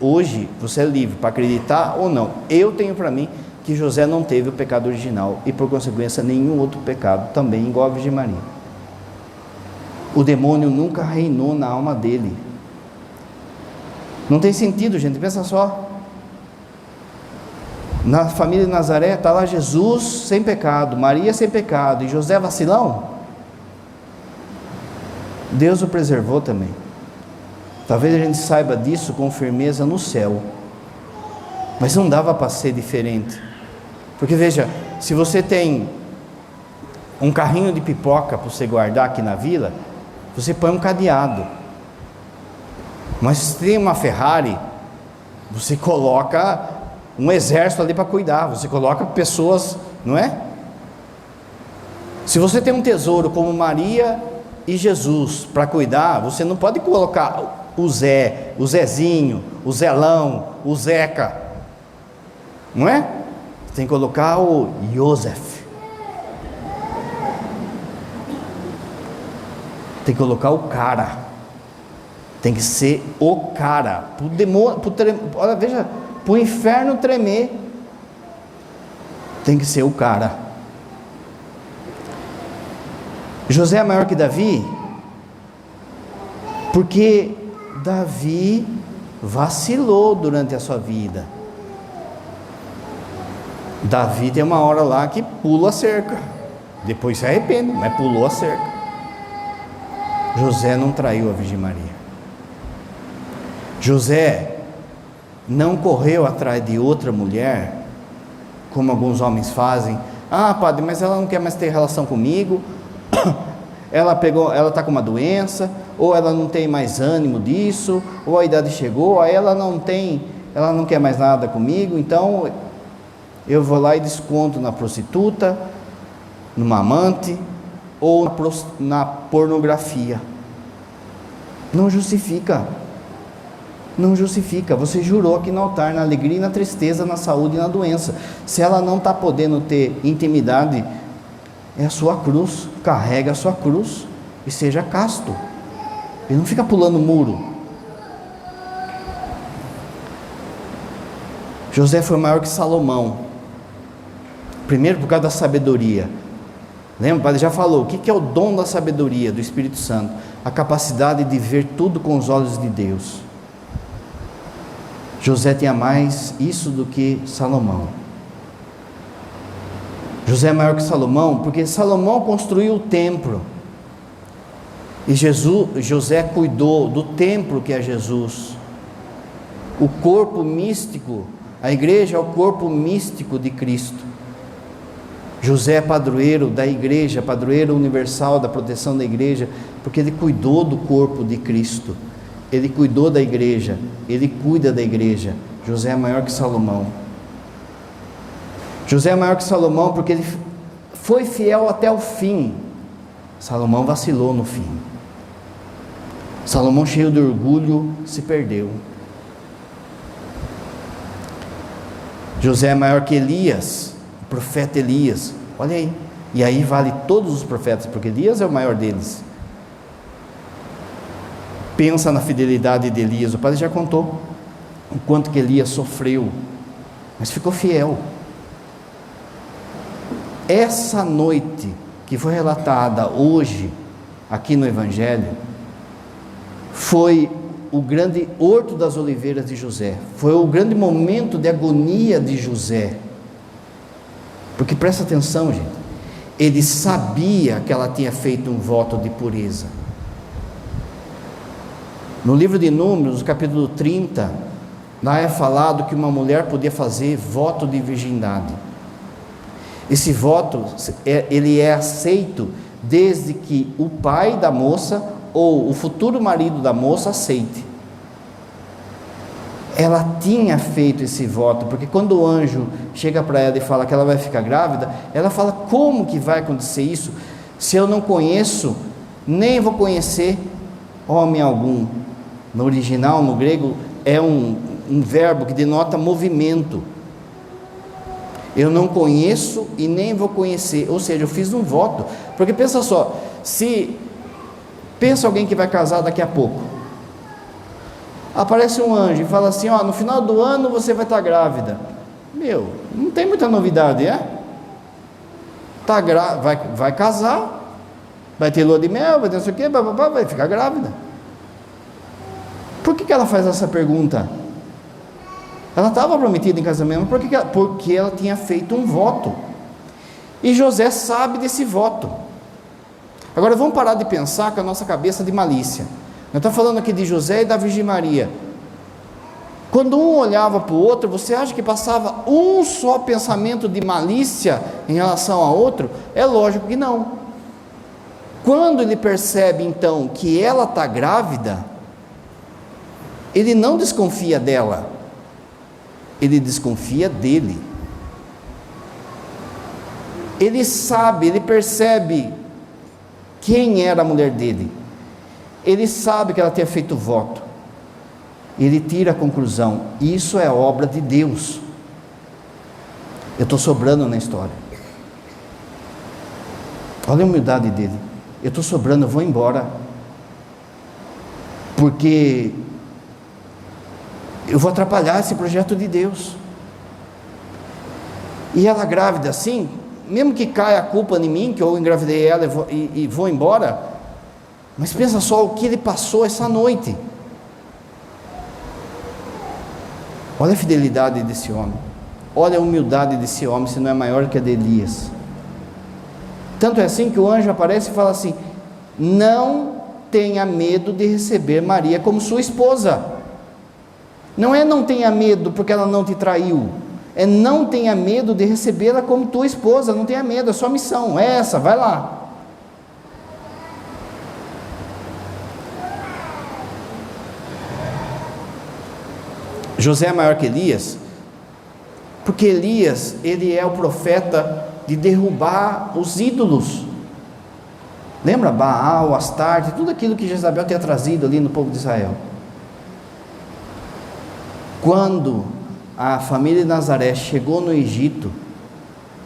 Hoje você é livre para acreditar ou não. Eu tenho para mim que José não teve o pecado original e por consequência nenhum outro pecado também, igual a Virgem Maria. O demônio nunca reinou na alma dele. Não tem sentido, gente, pensa só. Na família de Nazaré está lá Jesus sem pecado, Maria sem pecado e José vacilão. Deus o preservou também. Talvez a gente saiba disso com firmeza no céu, mas não dava para ser diferente. Porque veja, se você tem um carrinho de pipoca para você guardar aqui na vila, você põe um cadeado. Mas se tem uma Ferrari, você coloca um exército ali para cuidar, você coloca pessoas, não é? Se você tem um tesouro como Maria e Jesus para cuidar, você não pode colocar o Zé, o Zezinho, o Zelão, o Zeca, não é? Você tem que colocar o Joseph, tem que colocar o cara, tem que ser o cara, para o demônio, olha, veja, para o inferno tremer, tem que ser o cara. José é maior que Davi, porque Davi vacilou durante a sua vida. Davi tem uma hora lá que pula a cerca, depois se arrepende, mas pulou a cerca. José não traiu a Virgem Maria. José não correu atrás de outra mulher, como alguns homens fazem. Ah, padre, mas ela não quer mais ter relação comigo, ela está com uma doença, ou ela não tem mais ânimo disso, ou a idade chegou, aí ela não quer mais nada comigo, então eu vou lá e desconto na prostituta, numa amante, ou na pornografia. Não justifica. Não justifica. Você jurou aqui no altar, na alegria e na tristeza, na saúde e na doença. Se ela não está podendo ter intimidade, é a sua cruz. Carrega a sua cruz e seja casto. E não fica pulando muro. José foi maior que Salomão. Primeiro por causa da sabedoria. Lembra? O padre já falou. O que é o dom da sabedoria do Espírito Santo? A capacidade de ver tudo com os olhos de Deus. José tinha mais isso do que Salomão. José é maior que Salomão, porque Salomão construiu o templo. E José cuidou do templo que é Jesus. O corpo místico, a igreja é o corpo místico de Cristo. José é padroeiro da igreja, padroeiro universal da proteção da igreja, porque ele cuidou do corpo de Cristo. Ele cuidou da igreja, ele cuida da igreja. José é maior que Salomão. José é maior que Salomão porque ele foi fiel até o fim. Salomão vacilou no fim. Salomão, cheio de orgulho, se perdeu. José é maior que Elias, o profeta Elias. Olha aí. E aí vale todos os profetas, porque Elias é o maior deles. Pensa na fidelidade de Elias. O padre já contou o quanto que Elias sofreu, mas ficou fiel. Essa noite que foi relatada hoje aqui no Evangelho foi o grande horto das oliveiras de José. Foi o grande momento de agonia de José. Porque presta atenção, gente, ele sabia que ela tinha feito um voto de pureza. No livro de Números, capítulo 30, lá é falado que uma mulher podia fazer voto de virgindade. Esse voto, ele é aceito desde que o pai da moça ou o futuro marido da moça aceite. Ela tinha feito esse voto, porque quando o anjo chega para ela e fala que ela vai ficar grávida, ela fala: como que vai acontecer isso, se eu não conheço, nem vou conhecer homem algum. No original, no grego, é um verbo que denota movimento. Eu não conheço e nem vou conhecer, ou seja, eu fiz um voto. Porque pensa só, pensa alguém que vai casar daqui a pouco, aparece um anjo e fala assim: ó, no final do ano você vai estar grávida. Não tem muita novidade, vai casar, vai ter lua de mel, vai ter não sei o que, vai ficar grávida. Por que ela faz essa pergunta? Ela estava prometida em casamento, porque ela tinha feito um voto. E José sabe desse voto. Agora vamos parar de pensar com a nossa cabeça de malícia. Eu estou falando aqui de José e da Virgem Maria. Quando um olhava para o outro, você acha que passava um só pensamento de malícia em relação ao outro? É lógico que não. Quando ele percebe então que ela está grávida, ele não desconfia dela, ele desconfia dele. Ele sabe, ele percebe quem era a mulher dele. Ele sabe que ela tinha feito voto. Ele tira a conclusão: isso é obra de Deus. Eu estou sobrando na história. Olha a humildade dele. Eu estou sobrando, eu vou embora, porque eu vou atrapalhar esse projeto de Deus. E ela grávida assim, mesmo que caia a culpa em mim, que eu engravidei ela e vou embora, mas pensa só o que ele passou essa noite. Olha a fidelidade desse homem, olha a humildade desse homem, se não é maior que a de Elias. Tanto é assim que o anjo aparece e fala assim: não tenha medo de receber Maria como sua esposa. Não é não tenha medo porque ela não te traiu, é não tenha medo de recebê-la como tua esposa. Não tenha medo, é sua missão, é essa, vai lá. José é maior que Elias, porque Elias, ele é o profeta de derrubar os ídolos. Lembra Baal, Astarte, tudo aquilo que Jezabel tinha trazido ali no povo de Israel. Quando a família de Nazaré chegou no Egito,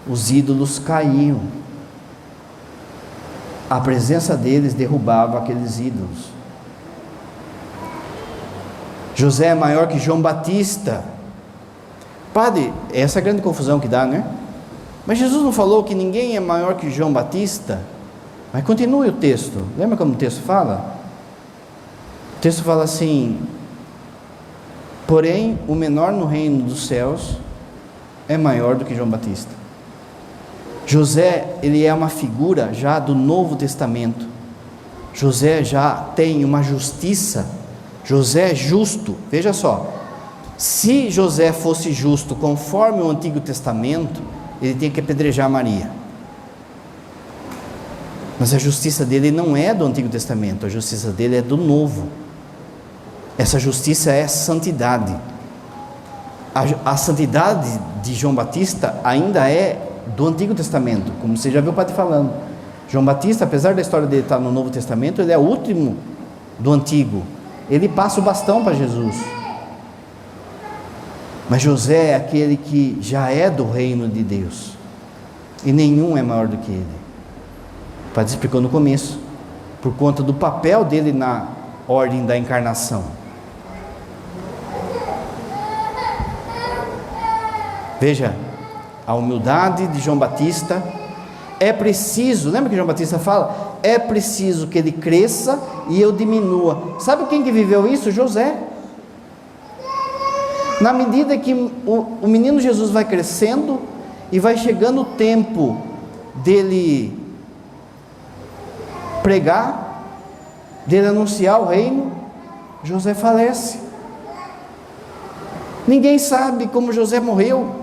os ídolos caíam. A presença deles derrubava aqueles ídolos. José é maior que João Batista. Padre, essa é a grande confusão que dá, né? Mas Jesus não falou que ninguém é maior que João Batista? Mas continue o texto. Lembra como o texto fala? O texto fala assim: porém, o menor no reino dos céus é maior do que João Batista. José, ele é uma figura já do Novo Testamento. José já tem uma justiça. José é justo. Veja só, se José fosse justo conforme o Antigo Testamento, ele tinha que apedrejar Maria. Mas a justiça dele não é do Antigo Testamento, a justiça dele é do Novo. Essa justiça é santidade. A santidade de João Batista ainda é do Antigo Testamento, como você já viu o padre falando. João Batista, apesar da história dele estar no Novo Testamento, ele é o último do Antigo. Ele passa o bastão para Jesus. Mas José é aquele que já é do reino de Deus, e nenhum é maior do que ele. O padre explicou no começo, por conta do papel dele na ordem da encarnação. Veja, a humildade de João Batista. É preciso, lembra que João Batista fala? É preciso que ele cresça e eu diminua. Sabe quem que viveu isso? José. Na medida que o menino Jesus vai crescendo e vai chegando o tempo dele pregar, dele anunciar o reino, José falece. Ninguém sabe como José morreu.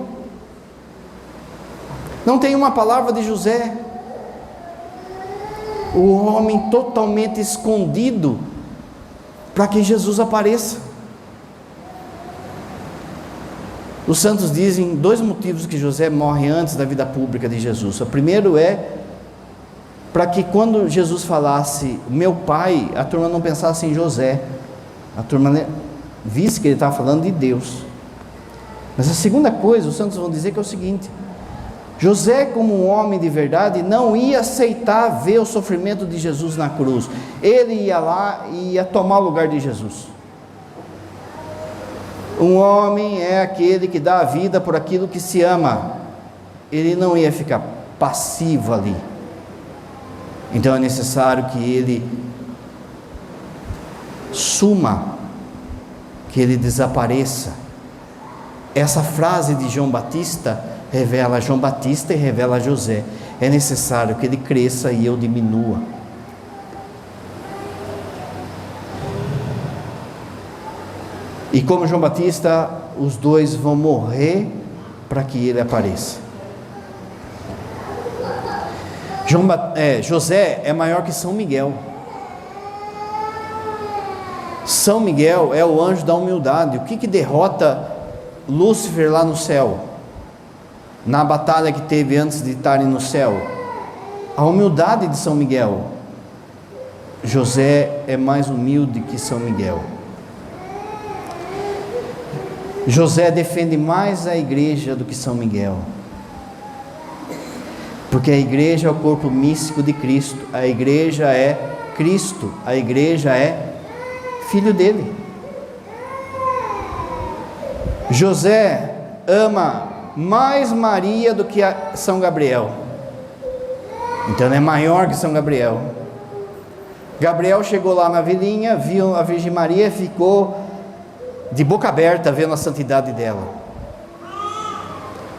Não tem uma palavra de José, o homem totalmente escondido, para que Jesus apareça. Os santos dizem 2 motivos que José morre antes da vida pública de Jesus. O primeiro é para que quando Jesus falasse meu pai, a turma não pensasse em José, a turma visse que ele estava falando de Deus. Mas a segunda coisa, os santos vão dizer que é o seguinte: José, como um homem de verdade, não ia aceitar ver o sofrimento de Jesus na cruz. Ele ia lá e ia tomar o lugar de Jesus. Um homem é aquele que dá a vida por aquilo que se ama. Ele não ia ficar passivo ali. Então é necessário que ele suma, que ele desapareça. Essa frase de João Batista revela João Batista e revela José. É necessário que ele cresça e eu diminua. E como João Batista, os dois vão morrer para que ele apareça. José é maior que São Miguel. São Miguel é o anjo da humildade. O que derrota Lúcifer lá no céu? Na batalha que teve antes de estarem no céu, a humildade de São Miguel. José é mais humilde que São Miguel. José defende mais a igreja do que São Miguel, porque a igreja é o corpo místico de Cristo, a igreja é Cristo, a igreja é filho dele. José ama mais Maria do que a São Gabriel. Então ele é maior que São Gabriel. Gabriel chegou lá na vilinha, viu a Virgem Maria e ficou de boca aberta vendo a santidade dela.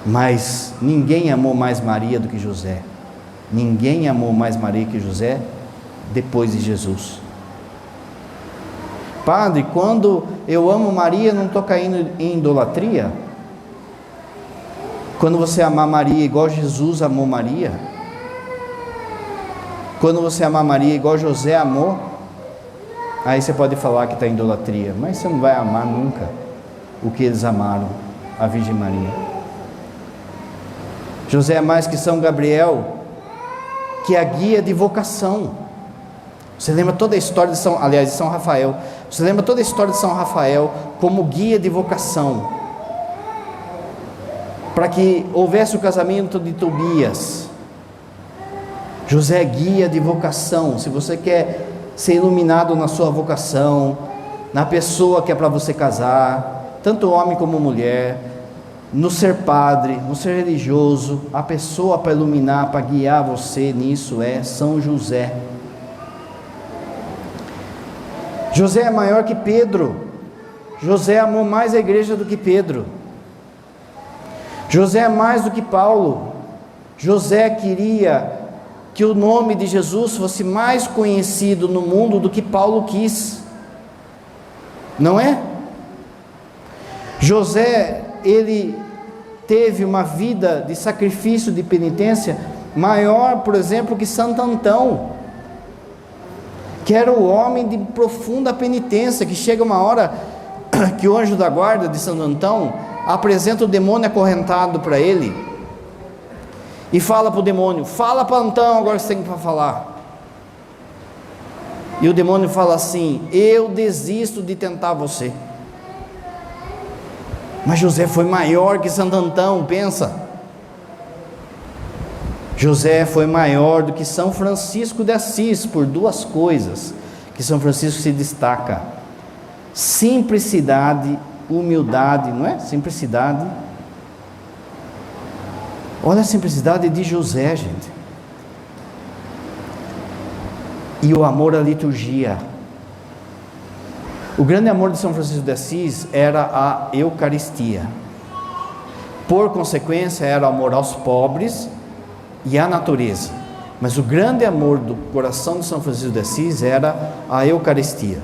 Mas ninguém amou mais Maria do que José. Ninguém amou mais Maria que José depois de Jesus. Padre, quando eu amo Maria, não estou caindo em idolatria? Quando você amar Maria igual Jesus amou Maria? Quando você amar Maria igual José amou? Aí você pode falar que está em idolatria, mas você não vai amar nunca o que eles amaram, a Virgem Maria. José é mais que São Gabriel, que é a guia de vocação. Você lembra toda a história de São Rafael? Você lembra toda a história de São Rafael como guia de vocação? Para que houvesse o casamento de Tobias. José é guia de vocação. Se você quer ser iluminado na sua vocação, na pessoa que é para você casar, tanto homem como mulher, no ser padre, no ser religioso, a pessoa para iluminar, para guiar você nisso é São José. José é maior que Pedro. José amou mais a igreja do que Pedro. José é mais do que Paulo. José queria que o nome de Jesus fosse mais conhecido no mundo do que Paulo quis. Não é? José, ele teve uma vida de sacrifício, de penitência maior, por exemplo, que Santo Antão, que era o homem de profunda penitência, que chega uma hora que o anjo da guarda de Santo Antão apresenta o demônio acorrentado para ele e fala para o demônio: fala para Antão agora que você tem para falar. E o demônio fala assim: eu desisto de tentar você. Mas José foi maior que Santo Antão, pensa. José foi maior do que São Francisco de Assis por duas coisas que São Francisco se destaca: simplicidade, humildade, não é? Simplicidade. Olha a simplicidade de José, gente. E o amor à liturgia. O grande amor de São Francisco de Assis era a Eucaristia. Por consequência, era o amor aos pobres e à natureza. Mas o grande amor do coração de São Francisco de Assis era a Eucaristia.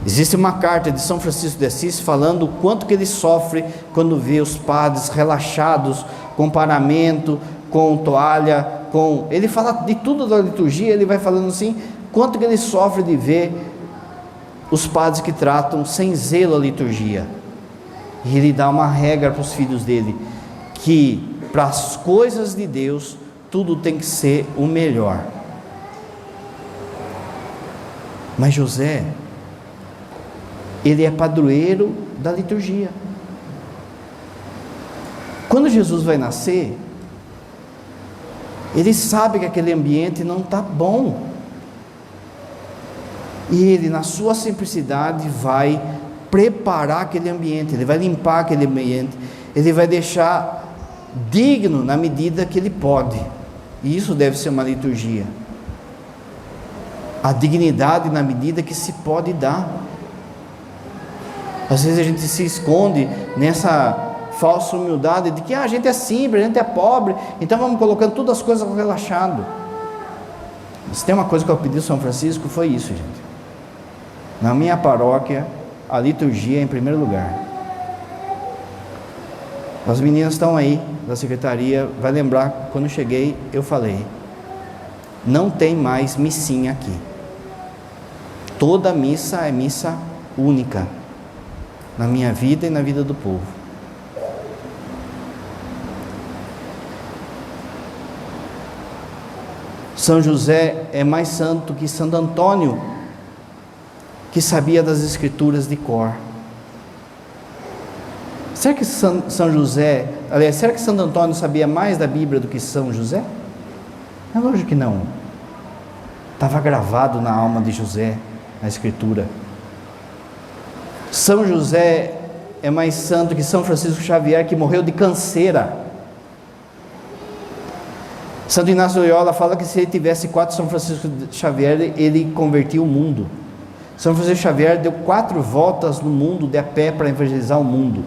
Existe uma carta de São Francisco de Assis falando o quanto que ele sofre quando vê os padres relaxados, com paramento, com toalha, ele fala de tudo da liturgia, ele vai falando assim, quanto que ele sofre de ver os padres que tratam sem zelo a liturgia. E ele dá uma regra para os filhos dele, que para as coisas de Deus, tudo tem que ser o melhor. Mas José, ele é padroeiro da liturgia. Quando Jesus vai nascer, ele sabe que aquele ambiente não está bom. E ele, na sua simplicidade, vai preparar aquele ambiente, ele vai limpar aquele ambiente, ele vai deixar digno na medida que ele pode. E isso deve ser uma liturgia. A dignidade na medida que se pode dar. Às vezes a gente se esconde nessa falsa humildade de que a gente é simples, a gente é pobre, então vamos colocando todas as coisas relaxado. Se tem uma coisa que eu pedi a São Francisco, foi isso, gente. Na minha paróquia, a liturgia é em primeiro lugar. As meninas estão aí da secretaria, vai lembrar, quando eu cheguei, eu falei: não tem mais missinha aqui. Toda missa é missa única, na minha vida e na vida do povo. São José é mais santo que Santo Antônio, que sabia das escrituras de cor. Será que São José, aliás, será que Santo Antônio sabia mais da Bíblia do que São José? É lógico que não. Estava gravado na alma de José a escritura. São José é mais santo que São Francisco Xavier, que morreu de canseira. Santo Inácio de Loyola fala que se ele tivesse 4 São Francisco Xavier, ele convertia o mundo. São Francisco Xavier deu 4 voltas no mundo de a pé para evangelizar o mundo.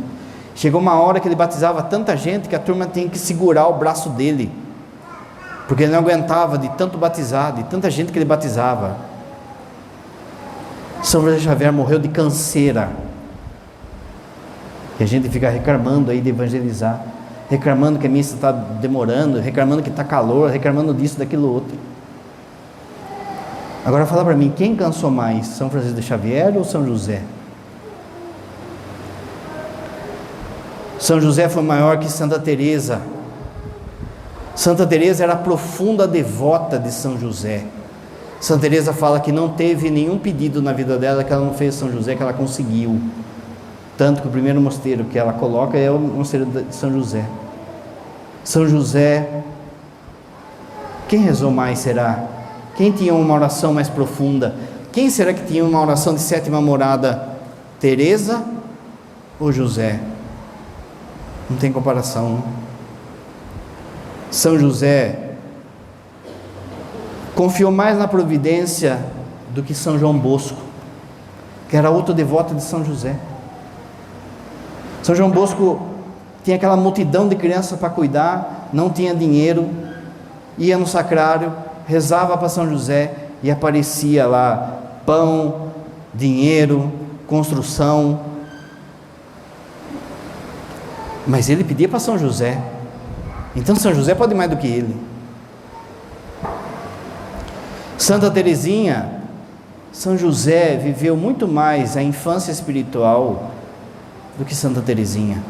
Chegou uma hora que ele batizava tanta gente que a turma tinha que segurar o braço dele, porque ele não aguentava de tanto batizar, de tanta gente que ele batizava. São Francisco Xavier morreu de canseira. E a gente fica reclamando aí de evangelizar, reclamando que a missa está demorando, reclamando que está calor, reclamando disso, daquilo outro. Agora fala para mim, quem cansou mais, São Francisco de Xavier ou São José? São José foi maior que Santa Teresa. Santa Teresa era a profunda devota de São José. Santa Teresa fala que não teve nenhum pedido na vida dela que ela não fez São José, que ela conseguiu. Tanto que o primeiro mosteiro que ela coloca é o mosteiro de São José. São José, quem rezou mais será? Quem tinha uma oração mais profunda? Quem será que tinha uma oração de 7ª morada? Teresa ou José? Não tem comparação, não? São José confiou mais na providência do que São João Bosco, que era outro devoto de São José. São João Bosco tinha aquela multidão de crianças para cuidar, não tinha dinheiro, ia no sacrário, rezava para São José e aparecia lá pão, dinheiro, construção. Mas ele pedia para São José. Então São José pode mais do que ele. Santa Teresinha, São José viveu muito mais a infância espiritual do que Santa Teresinha.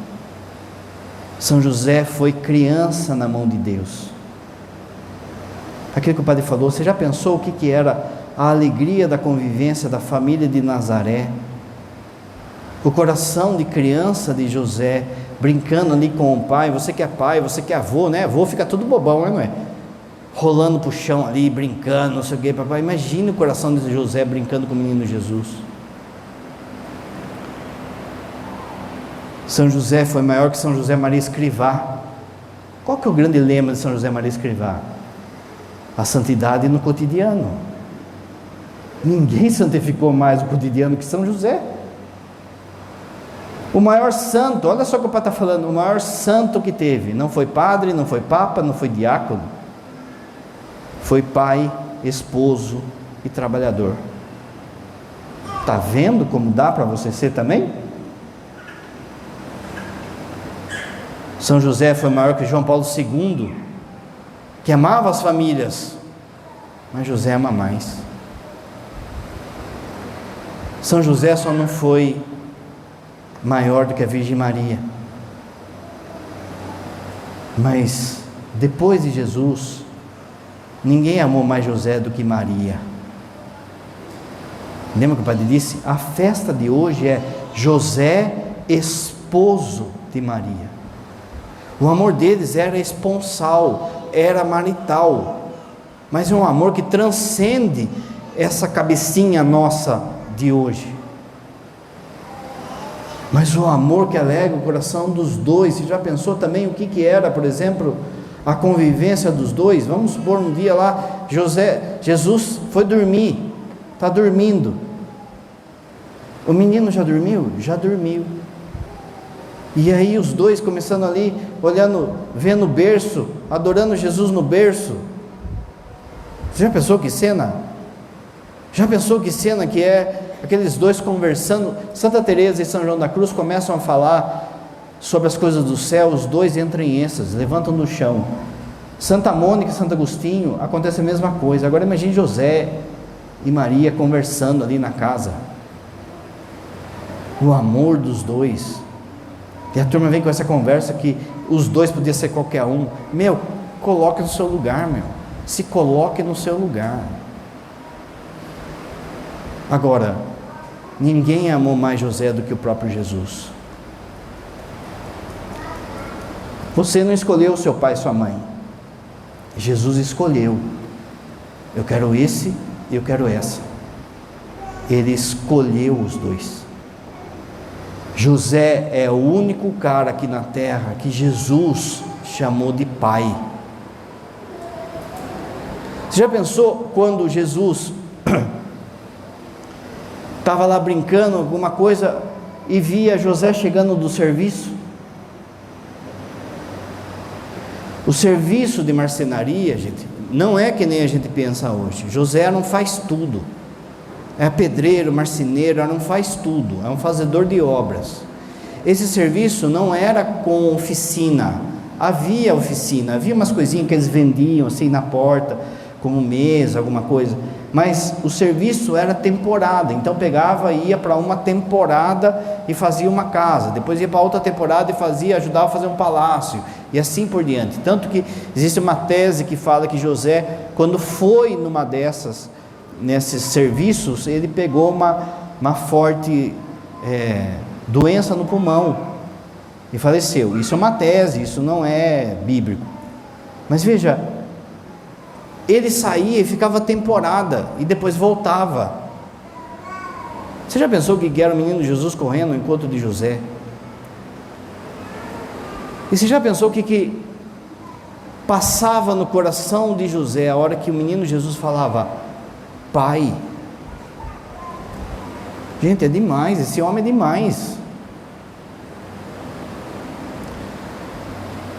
São José foi criança na mão de Deus. Aquilo que o padre falou, você já pensou o que era a alegria da convivência da família de Nazaré? O coração de criança de José, brincando ali com o pai, você que é pai, você que é avô, né? Avô fica tudo bobão, não é? Rolando pro chão ali, brincando, não sei o que, papai. Imagine o coração de José brincando com o menino Jesus. São José foi maior que São José Maria Escrivá. Qual que é o grande lema de São José Maria Escrivá? A santidade no cotidiano. Ninguém santificou mais o cotidiano que São José. O maior santo, olha só o que o pai está falando, o maior santo que teve, não foi padre, não foi papa, não foi diácono, foi pai, esposo e trabalhador. Está vendo como dá para você ser também? São José foi maior que João Paulo II, que amava as famílias, mas José ama mais. São José só não foi maior do que a Virgem Maria, mas depois de Jesus, ninguém amou mais José do que Maria. Lembra que o padre disse? A festa de hoje é José, esposo de Maria. O amor deles era esponsal, era marital, mas é um amor que transcende essa cabecinha nossa de hoje. Mas o amor que alegra o coração dos dois. Você já pensou também o que era, por exemplo, a convivência dos dois? Vamos supor um dia lá, Jesus foi dormir, está dormindo. O menino já dormiu? Já dormiu. E aí os dois começando ali, olhando, vendo o berço, adorando Jesus no berço. Você já pensou que cena? Já pensou que cena que é? Aqueles dois conversando. Santa Teresa e São João da Cruz começam a falar sobre as coisas do céu, os dois entram em êxtase, levantam do chão. Santa Mônica e Santo Agostinho, acontece a mesma coisa. Agora imagine José e Maria conversando ali na casa. O amor dos dois. E a turma vem com essa conversa que os dois podiam ser qualquer um. Meu, coloque no seu lugar, meu. Se coloque no seu lugar. Agora, ninguém amou mais José do que o próprio Jesus. Você não escolheu seu pai e sua mãe. Jesus escolheu. Eu quero esse e eu quero essa. Ele escolheu os dois. José é o único cara aqui na terra que Jesus chamou de pai. Você já pensou quando Jesus estava lá brincando alguma coisa e via José chegando do serviço? O serviço de marcenaria, gente, não é que nem a gente pensa hoje. José não faz tudo. É pedreiro, marceneiro, não faz tudo. É um fazedor de obras. Esse serviço não era com oficina. Havia oficina, havia umas coisinhas que eles vendiam assim na porta, como mesa, alguma coisa. Mas o serviço era temporada. Então pegava e ia para uma temporada e fazia uma casa. Depois ia para outra temporada e ajudava a fazer um palácio. E assim por diante. Tanto que existe uma tese que fala que José, quando foi nesses serviços, ele pegou uma forte doença no pulmão e faleceu. Isso é uma tese, isso não é bíblico. Mas veja, ele saía e ficava temporada e depois voltava. Você já pensou que era o menino Jesus correndo ao encontro de José? E você já pensou o que passava no coração de José a hora que o menino Jesus falava, Pai? Gente, é demais, esse homem é demais.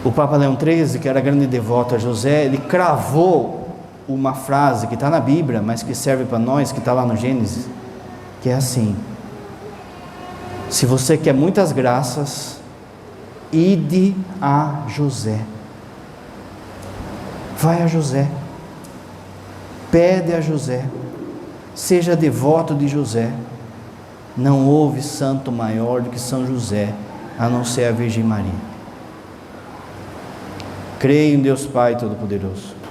O Papa Leão XIII, que era grande devoto a José, ele cravou uma frase que está na Bíblia, mas que serve para nós, que está lá no Gênesis, que é assim: se você quer muitas graças, ide a José. Vai a José, pede a José, seja devoto de José. Não houve santo maior do que São José, a não ser a Virgem Maria. Creio em Deus Pai Todo-Poderoso,